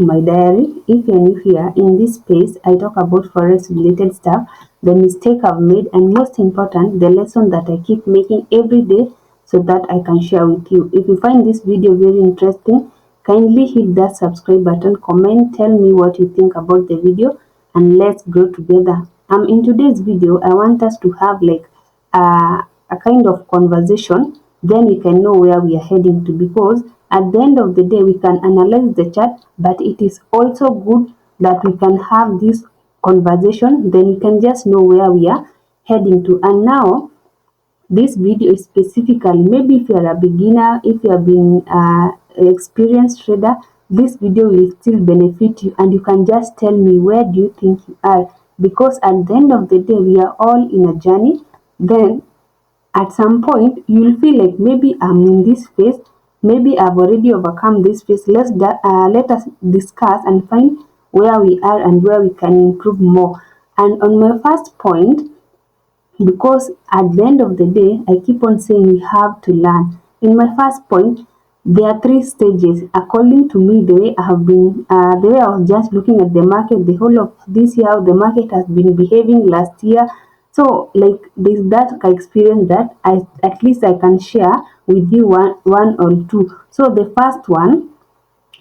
to my diary. If you're new here, in this space, I talk about forex related stuff, the mistake I've made, and most important, the lesson that I keep making every day so that I can share with you. If you find this video very interesting, kindly hit that subscribe button, comment, tell me what you think about the video, and let's grow together. In today's video, I want us to have like a kind of conversation, then we can know where we are heading to, because at the end of the day we can analyze the chart, but it is also good that we can have this conversation, then we can just know where we are heading to. And now this video is specifically, maybe if you are a beginner, if you have been experienced trader, this video will still benefit you, and you can just tell me where do you think you are, because at the end of the day we are all in a journey. Then at some point you will feel like maybe I'm in this phase, maybe I've already overcome this phase. Let us discuss and find where we are and where we can improve more. And on my first point, because at the end of the day I keep on saying we have to learn. In my first point, there are three stages according to me, the way I have been the way I was just looking at the market the whole of this year, how the market has been behaving last year. So like this, that experience that I at least I can share with you one or two. So the first one,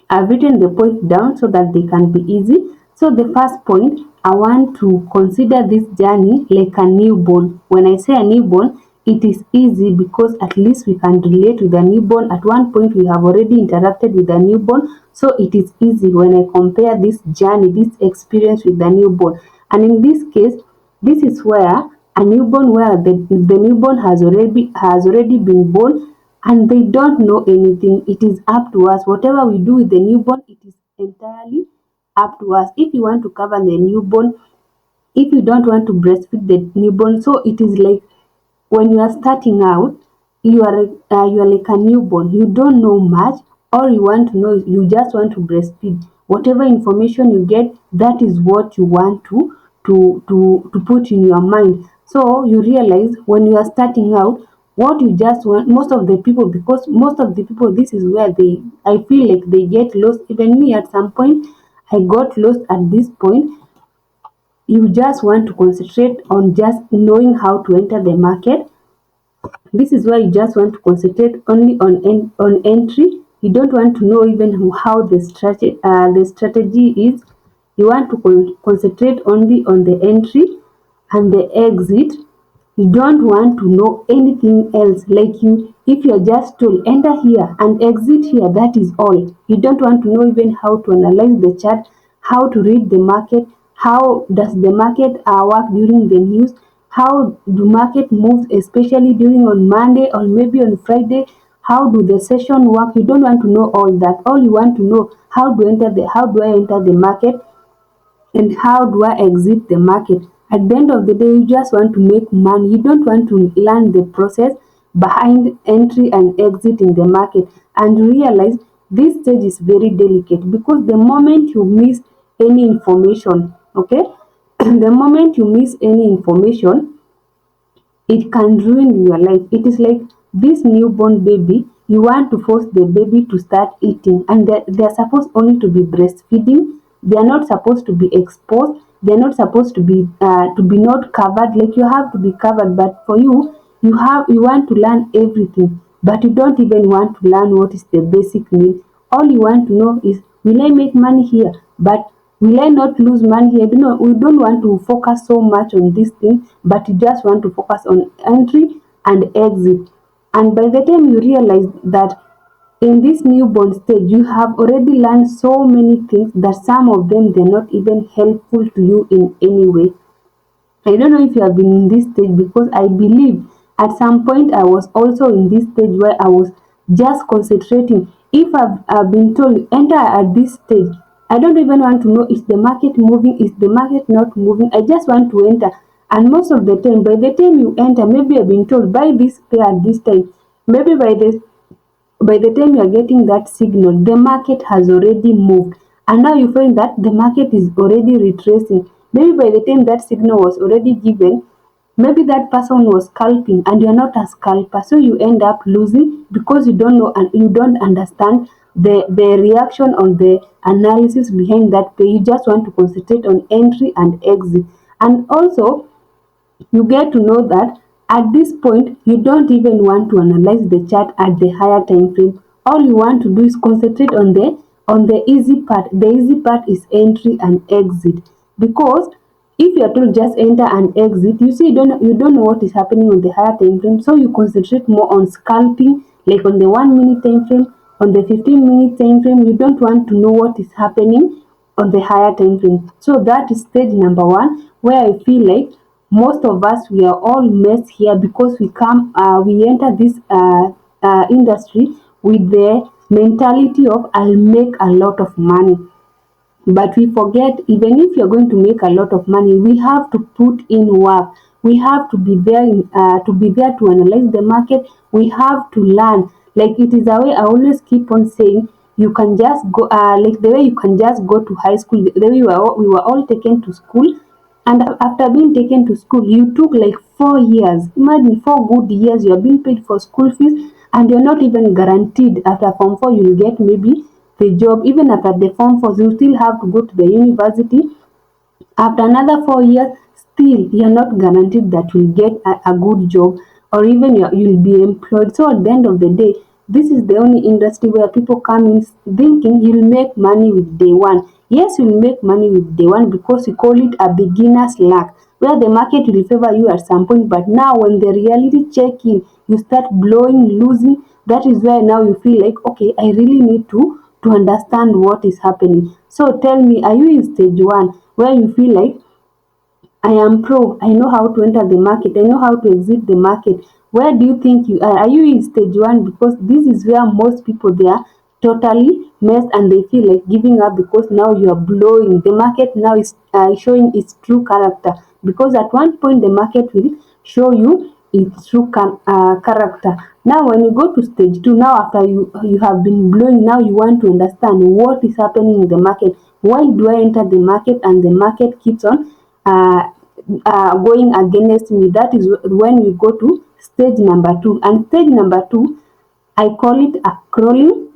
I've written the points down so that they can be easy. So the first point, I want to consider this journey like a newborn. When I say a newborn, it is easy because at least we can relate with a newborn. At one point, we have already interacted with a newborn. So it is easy when I compare this journey, this experience with the newborn. And in this case, this is where a newborn, where the newborn has already been born, and they don't know anything. It is up to us. Whatever we do with the newborn, it is entirely up to us. If you want to cover the newborn, if you don't want to breastfeed the newborn, so it is like when you are starting out, you are like a newborn. You don't know much. All you want to know is you just want to breastfeed. Whatever information you get, that is what you want to put in your mind. So you realize when you are starting out, what you just want, most of the people, because most of the people, this is where I feel like they get lost. Even me at some point, I got lost at this point. You just want to concentrate on just knowing how to enter the market. This is why you just want to concentrate only on entry. You don't want to know even how the strategy is. You want to concentrate only on the entry and the exit. You don't want to know anything else. Like you, if you're just told enter here and exit here, that is all. You don't want to know even how to analyze the chart, how to read the market, how does the market work during the news, how do market moves, especially during on Monday or maybe on Friday, how do the session work. You don't want to know all that. All you want to know, how do I enter the market, and how do I exit the market. At the end of the day, you just want to make money. You don't want to learn the process behind entry and exit in the market. And realize this stage is very delicate, because the moment you miss any information, okay, the moment you miss any information, it can ruin your life. It is like this newborn baby, you want to force the baby to start eating, and they're supposed only to be breastfeeding. They are not supposed to be exposed. They're not supposed to be not covered. Like you have to be covered, but for you, you want to learn everything, but you don't even want to learn what is the basic need. All you want to know is, will I make money here? But will I not lose money here? We don't want to focus so much on this thing, but you just want to focus on entry and exit. And by the time you realize that in this newborn stage, you have already learned so many things that some of them they're not even helpful to you in any way. I don't know if you have been in this stage, because I believe at some point I was also in this stage where I was just concentrating. If I've been told enter at this stage, I don't even want to know, is the market moving, is the market not moving. I just want to enter. And most of the time, by the time you enter, maybe I've been told buy this pair at this time. Maybe by the time you are getting that signal, the market has already moved, and now you find that the market is already retracing. Maybe by the time that signal was already given, maybe that person was scalping and you're not a scalper, so you end up losing because you don't know and you don't understand the reaction on the analysis behind that page. You just want to concentrate on entry and exit. And also, you get to know that at this point you don't even want to analyze the chart at the higher time frame. All you want to do is concentrate on the easy part. The easy part is entry and exit, because if you are told just enter and exit, you see you don't know what is happening on the higher time frame, so you concentrate more on scalping, like on the 1 minute time frame, on the 15-minute time frame. You don't want to know what is happening on the higher time frame. So that is stage number one, where I feel like most of us, we are all messed here, because we enter this industry with the mentality of I'll make a lot of money. But we forget, even if you're going to make a lot of money, we have to put in work. We have to be there to analyze the market. We have to learn. Like, it is a way I always keep on saying, you can just go, like the way you can just go to high school, the way we were all taken to school, and after being taken to school, you took like 4 years. Imagine 4 good years you are being paid for school fees, and you're not even guaranteed after Form 4 you'll get maybe the job. Even after the Form 4, you still have to go to the university. After another 4 years, still you're not guaranteed that you'll get a good job, or even you'll be employed. So at the end of the day, this is the only industry where people come in thinking you'll make money with day one. Yes, you'll make money with day one, because we call it a beginner's luck, where the market will favor you at some point, but now when the reality check in, you start blowing, losing. That is where now you feel like, okay, I really need to understand what is happening. So tell me, are you in stage one, where you feel like I am pro, I know how to enter the market, I know how to exit the market? Where do you think you are? Are you in stage one? Because this is where most people, they are totally messed, and they feel like giving up, because now you are blowing. The market now is showing its true character, because at one point the market will show you its true character. Now when you go to stage two, now after you have been blowing, now you want to understand what is happening in the market. Why do I enter the market and the market keeps on uh, going against me? That is when we go to stage number two. And stage number two, I call it a crawling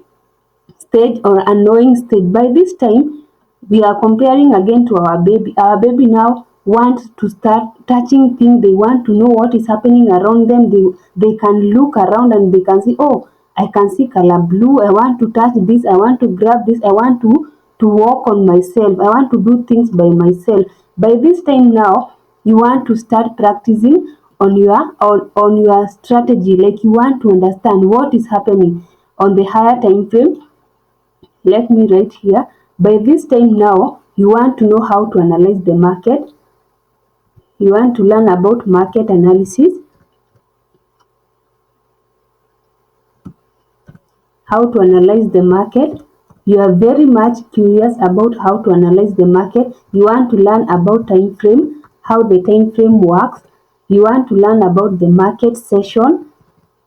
stage or annoying stage. By this time, we are comparing again to our baby. Our baby now wants to start touching things. They want to know what is happening around them. They can look around and they can see, oh, I can see color blue. I want to touch this. I want to grab this. I want to walk on myself. I want to do things by myself. By this time now, you want to start practicing on your strategy. Like, you want to understand what is happening on the higher time frame. Let me write here. By this time now, you want to know how to analyze the market. You want to learn about market analysis, how to analyze the market. You are very much curious about how to analyze the market. You want to learn about time frame, how the time frame works. You want to learn about the market session,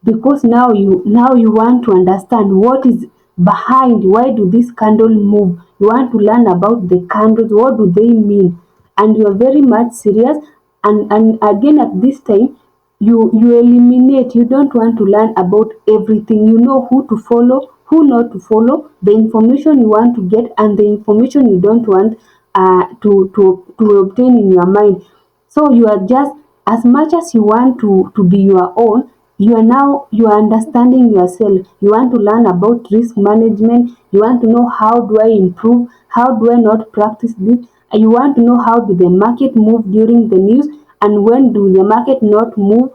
because now you want to understand what is behind, why do this candle move. You want to learn about the candles, what do they mean, and you are very much serious. And again, at this time, you eliminate. You don't want to learn about everything. You know who to follow, who not to follow, the information you want to get, and the information you don't want to obtain in your mind. So you are just, as much as you want to be your own, you are understanding yourself. You want to learn about risk management. You want to know, how do I improve, how do I not practice this. You want to know, how do the market move during the news, and when do the market not move,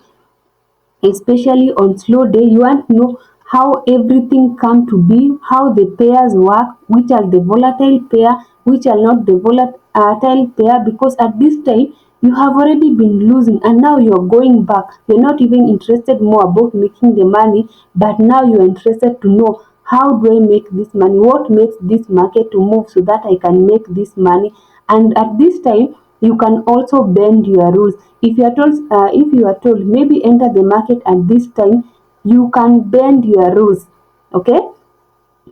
especially on slow day. You want to know how everything come to be, how the pairs work, which are the volatile pair, which are not the volatile pair, because at this time you have already been losing, and now you're going back. You're not even interested more about making the money, but now you're interested to know, how do I make this money, what makes this market to move, so that I can make this money. And at this time, you can also bend your rules. If you are told maybe enter the market at this time, you can bend your rules. Okay,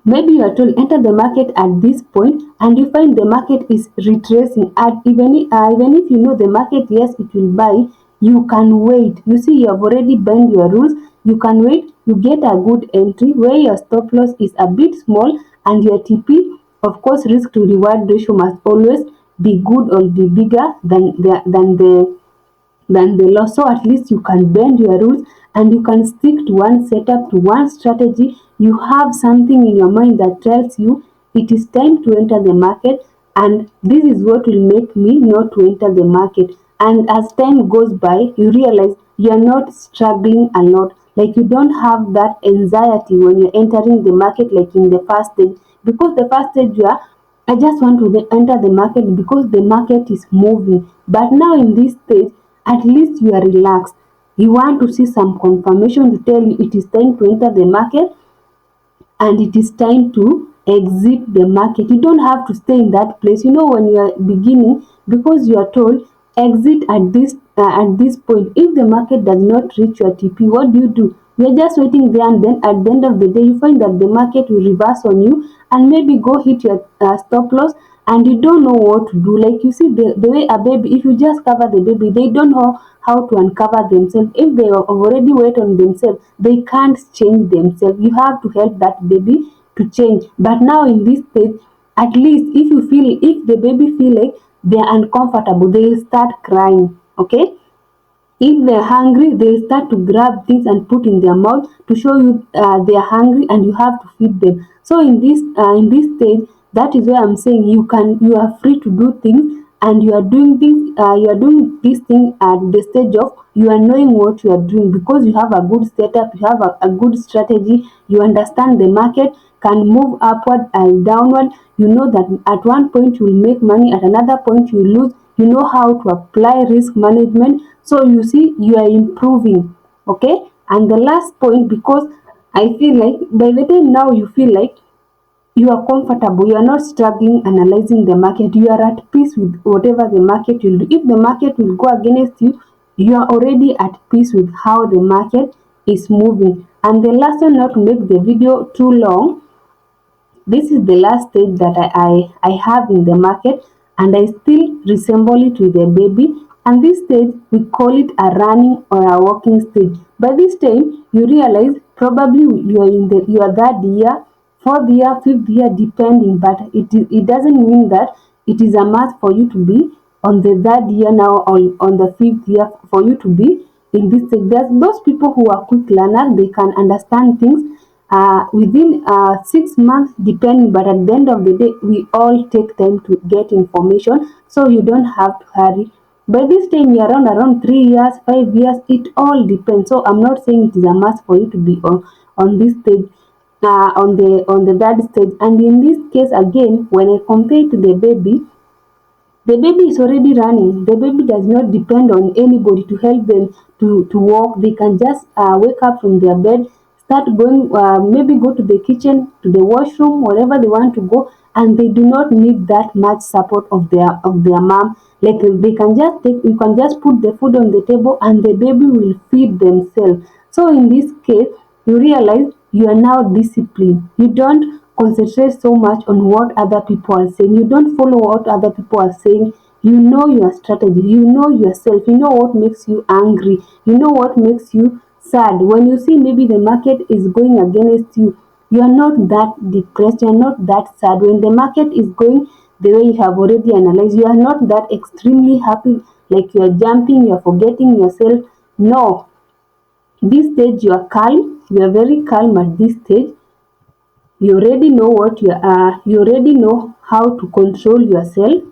maybe you are told enter the market at this point, and you find the market is retracing. At even if you know the market, yes, it will buy, you can wait. You see, you have already bent your rules. You can wait you get a good entry where your stop loss is a bit small and your TP, of course, risk to reward ratio must always be good or be bigger than the law. So at least you can bend your rules and you can stick to one setup, to one strategy. You have something in your mind that tells you it is time to enter the market, and this is what will make me not to enter the market. And as time goes by, you realize you're not struggling a lot. Like you don't have that anxiety when you're entering the market, like in the first stage, because the first stage you are, I just want to enter the market because the market is moving. But now in this stage, at least you are relaxed. You want to see some confirmation to tell you it is time to enter the market and it is time to exit the market. You don't have to stay in that place. You know, when you are beginning, because you are told exit at this point. If the market does not reach your TP, what do? You're just waiting there, and then at the end of the day, you find that the market will reverse on you and maybe go hit your stop loss, and you don't know what to do. Like you see, the way a baby, if you just cover the baby, they don't know how to uncover themselves. If they have already wait on themselves, they can't change themselves. You have to help that baby to change. But now in this stage, at least if the baby feel like they're uncomfortable, they'll start crying. Okay, if they're hungry, they'll start to grab things and put in their mouth to show you they're hungry, and you have to feed them. So in this stage, that is where I'm saying you are free to do things, and you are doing this thing at the stage of you are knowing what you are doing, because you have a good setup, you have a good strategy, you understand the market can move upward and downward. You know that at one point you will make money, at another point you will lose. You know how to apply risk management. So you see, you are improving. Okay. And the last point, because I feel like by the time now you feel like you are comfortable, you are not struggling analyzing the market, you are at peace with whatever the market will do. If the market will go against you, you are already at peace with how the market is moving. And the last one, not to make the video too long, this is the last stage that I have in the market, and I still resemble it with a baby. And this stage, we call it a running or a walking stage. By this time, you realize probably you are in your third year, fourth year, fifth year, depending, but it doesn't mean that it is a must for you to be on the third year now, or on the fifth year for you to be in this stage. There's those people who are quick learners, they can understand things within 6 months, depending, but at the end of the day, we all take time to get information, so you don't have to hurry. By this time, you're around 3 years, 5 years, it all depends. So I'm not saying it is a must for you to be on this stage, on the third stage. And in this case, again, when I compare to the baby is already running. The baby does not depend on anybody to help them to walk. They can just wake up from their bed, start going, maybe go to the kitchen, to the washroom, wherever they want to go, and they do not need that much support of their mom. Like they can just take, you can just put the food on the table, and the baby will feed themselves. So in this case, you realize you are now disciplined. You don't concentrate so much on what other people are saying. You don't follow what other people are saying. You know your strategy. You know yourself. You know what makes you angry. You know what makes you sad. When you see maybe the market is going against you, you are not that depressed. You are not that sad. When the market is going the way you have already analyzed, you are not that extremely happy, like you are jumping, you are forgetting yourself. No, this stage you are calm. You are very calm at this stage. You already know what you are, you already know how to control yourself,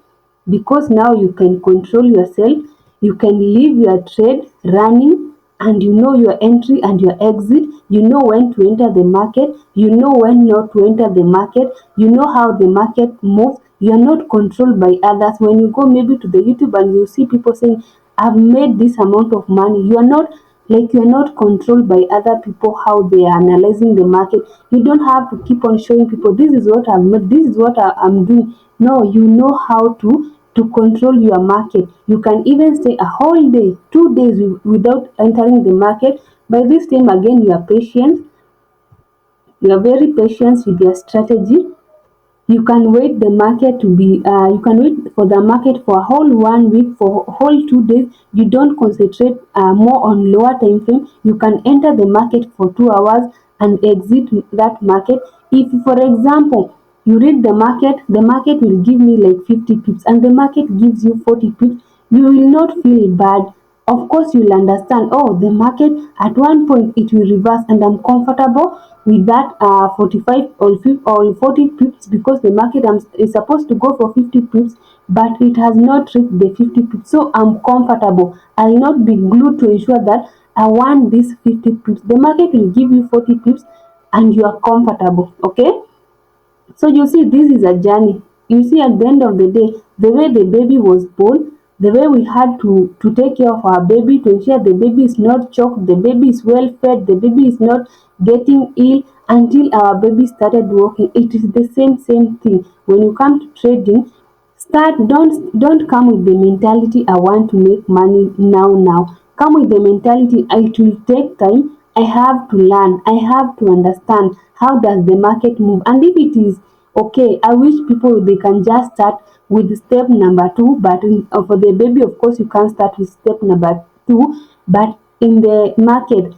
because now you can control yourself. You can leave your trade running, and you know your entry and your exit. You know when to enter the market, you know when not to enter the market, you know how the market moves. You are not controlled by others. When you go maybe to the YouTube and you see people saying, I've made this amount of money, you are not controlled by other people, how they are analyzing the market. You don't have to keep on showing people, this is what I've made, this is what I'm doing. No, you know how to control your market. You can even stay a whole day, 2 days without entering the market. By this time again, you are patient. You are very patient with your strategy. You can wait the market to be you can wait for the market for a whole 1 week, for a whole 2 days. You don't concentrate more on lower time frame. You can enter the market for 2 hours and exit that market. If, for example, you read the market will give me like 50 pips and the market gives you 40 pips, you will not feel bad. Of course, you'll understand, oh, the market at one point it will reverse, and I'm comfortable with that 45 or 50 or 40 pips, because the market is supposed to go for 50 pips, but it has not reached the 50 pips. So I'm comfortable. I'll not be glued to ensure that I want this 50 pips. The market will give you 40 pips and you are comfortable. Okay? So you see, this is a journey. You see, at the end of the day, the way the baby was born, the way we had to take care of our baby, to ensure the baby is not choked, the baby is well fed, the baby is not getting ill until our baby started walking. It is the same thing. When you come to trading, don't come with the mentality I want to make money now. Come with the mentality it will take time. I have to learn. I have to understand how does the market move. And if it is okay, I wish people they can just start with step number two. But for the baby, of course, you can't start with step number two. But in the market,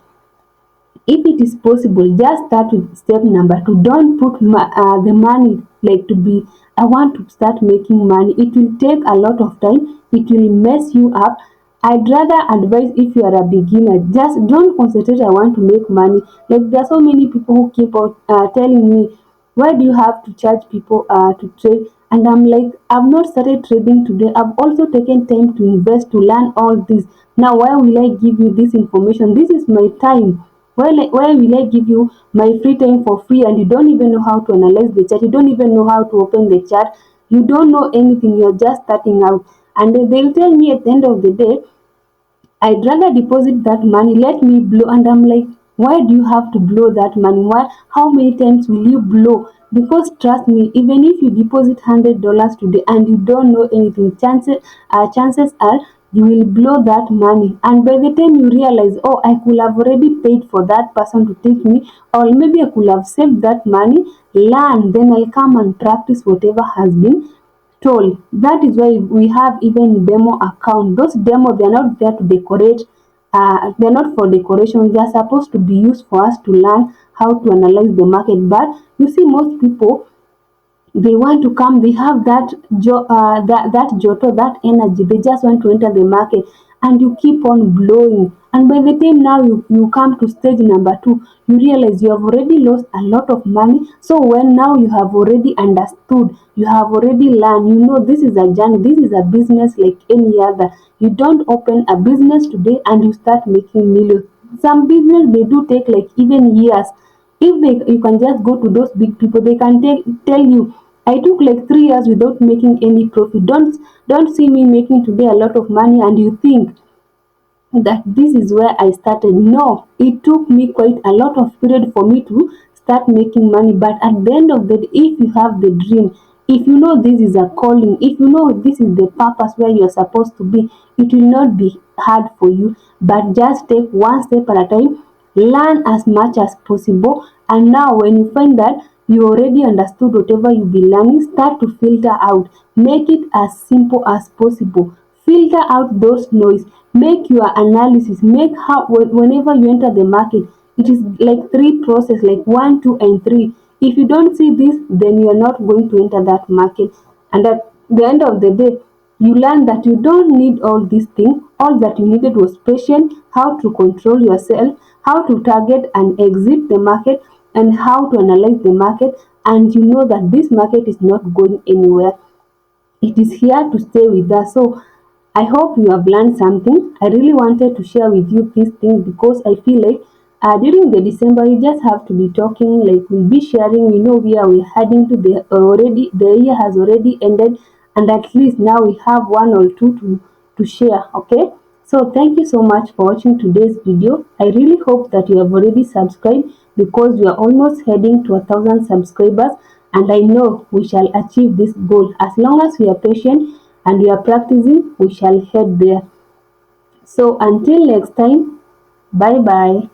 if it is possible, just start with step number two. Don't put the money like to be I want to start making money. It will take a lot of time. It will mess you up. I'd rather advise, if you are a beginner, just don't concentrate I want to make money. Like, there are so many people who keep on telling me, why do you have to charge people to trade? And I'm like, I've not started trading today. I've also taken time to invest, to learn all this. Now why will I give you this information? This is my time. Why will I give you my free time for free, and you don't even know how to analyze the chart? You don't even know how to open the chart. You don't know anything. You're just starting out. And they'll tell me at the end of the day, I'd rather deposit that money, let me blow. And I'm like, why do you have to blow that money? Why? How many times will you blow? Because trust me, even if you deposit $100 today and you don't know anything, chances are you will blow that money. And by the time you realize, oh, I could have already paid for that person to take me, or maybe I could have saved that money, learn, then I'll come and practice whatever has been told. That is why we have even demo account. Those demo, they're not there to decorate. They're not for decoration. They're supposed to be used for us to learn how to analyze the market. But you see, most people, they want to come, they have that joto, that energy, they just want to enter the market, and you keep on blowing. And by the time now you come to stage number two, you realize you have already lost a lot of money. So when now you have already understood, you have already learned, you know, this is a journey, this is a business like any other. You don't open a business today and you start making millions. Some business, they do take like even years. If you can just go to those big people, they can tell you, I took like 3 years without making any profit. Don't see me making today a lot of money and you think that this is where I started. No, it took me quite a lot of period for me to start making money. But at the end of the day, if you have the dream, if you know this is a calling, if you know this is the purpose where you're supposed to be, it will not be hard for you. But just take one step at a time, learn as much as possible, and now when you find that you already understood whatever you be learning, start to filter out. Make it as simple as possible. Filter out those noise. Make your analysis. Make how whenever you enter the market, it is like three process, like 1, 2, and 3. If you don't see this, then you are not going to enter that market. And at the end of the day, you learn that you don't need all these things. All that you needed was patience, how to control yourself, how to target and exit the market, and how to analyze the market. And you know that this market is not going anywhere. It is here to stay with us. So I hope you have learned something. I really wanted to share with you this thing because I feel like during the December you just have to be talking, like we'll be sharing. We know where we're heading to. The year has already ended, and at least now we have one or two to share. Okay. So thank you so much for watching today's video. I really hope that you have already subscribed, because we are almost heading to 1,000 subscribers, and I know we shall achieve this goal. As long as we are patient and we are practicing, we shall head there. So until next time, bye bye.